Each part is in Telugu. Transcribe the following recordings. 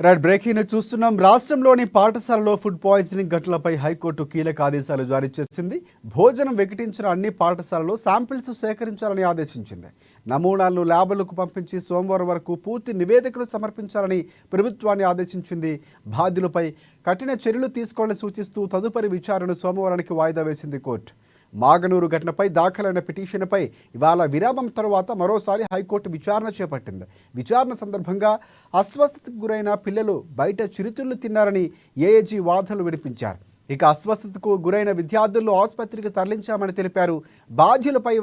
రైట్ బ్రేకింగ్ చూస్తున్నాం. రాష్ట్రంలోని పాఠశాలలో ఫుడ్ పాయిజనింగ్ ఘటనలపై హైకోర్టు కీలక ఆదేశాలు జారీ చేసింది. భోజనం వికటించిన అన్ని పాఠశాలలో శాంపిల్స్ సేకరించాలని ఆదేశించింది. నమూనాలను ల్యాబులకు పంపించి సోమవారం వరకు పూర్తి నివేదికలు సమర్పించాలని ప్రభుత్వాన్ని ఆదేశించింది. బాధ్యులపై కఠిన చర్యలు తీసుకోవాలని సూచిస్తూ తదుపరి విచారణను సోమవారానికి వాయిదా వేసింది కోర్టు. మాగనూరు ఘటనపై దాఖలైన పిటిషన్పై ఇవాళ విరామం తర్వాత మరోసారి హైకోర్టు విచారణ చేపట్టింది. విచారణ సందర్భంగా అస్వస్థతకు గురైన పిల్లలు బయట చిరుతిళ్లు తిన్నారని ఏఏజీ వాదనలు వినిపించారు. ఇక అస్వస్థతకు గురైన విద్యార్థులను ఆసుపత్రికి తరలించామని తెలిపారు. బాధ్యులపై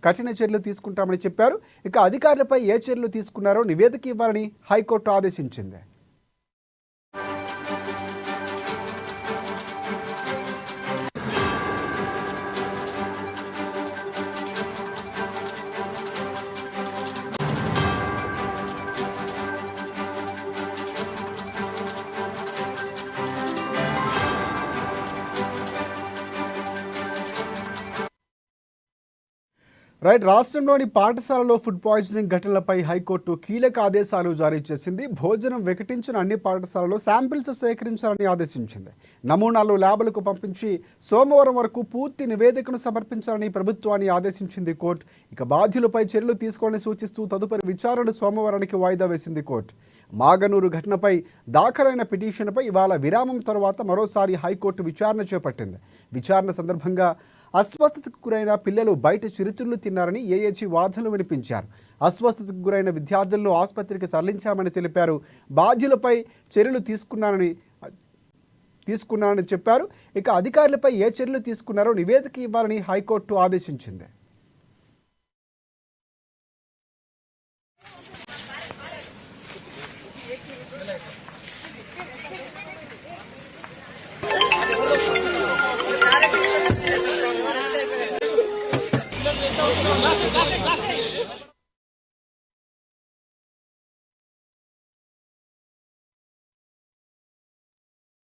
కఠిన చర్యలు తీసుకుంటామని చెప్పారు. ఇక అధికారులపై ఏ చర్యలు తీసుకున్నారో నివేదిక ఇవ్వాలని హైకోర్టు ఆదేశించింది. రైట్ రాష్ట్రంలోని పాఠశాలలో ఫుడ్ పాయిజనింగ్ ఘటనలపై హైకోర్టు కీలక ఆదేశాలు జారీ చేసింది. భోజనం వికటించిన అన్ని పాఠశాలలో శాంపిల్స్ సేకరించాలని ఆదేశించింది. నమూనాలు ల్యాబులకు పంపించి సోమవారం వరకు పూర్తి నివేదికను సమర్పించాలని ప్రభుత్వాన్ని ఆదేశించింది కోర్టు. ఇక బాధ్యులపై చర్యలు తీసుకోవాలని సూచిస్తూ తదుపరి విచారణను సోమవారానికి వాయిదా వేసింది కోర్టు. మాగనూరు ఘటనపై దాఖలైన పిటిషన్పై ఇవాళ విరామం తర్వాత మరోసారి హైకోర్టు విచారణ చేపట్టింది. విచారణ సందర్భంగా అస్వస్థతకు గురైన పిల్లలు బయట చిరుతిళ్లు తిన్నారని ఏఏజీ వాదనలు వినిపించారు. అస్వస్థతకు గురైన విద్యార్థులను ఆసుపత్రికి తరలించామని తెలిపారు. బాధ్యులపై చర్యలు తీసుకున్నానని చెప్పారు. ఇక అధికారులపై ఏ చర్యలు తీసుకున్నారో నివేదిక ఇవ్వాలని హైకోర్టు ఆదేశించింది.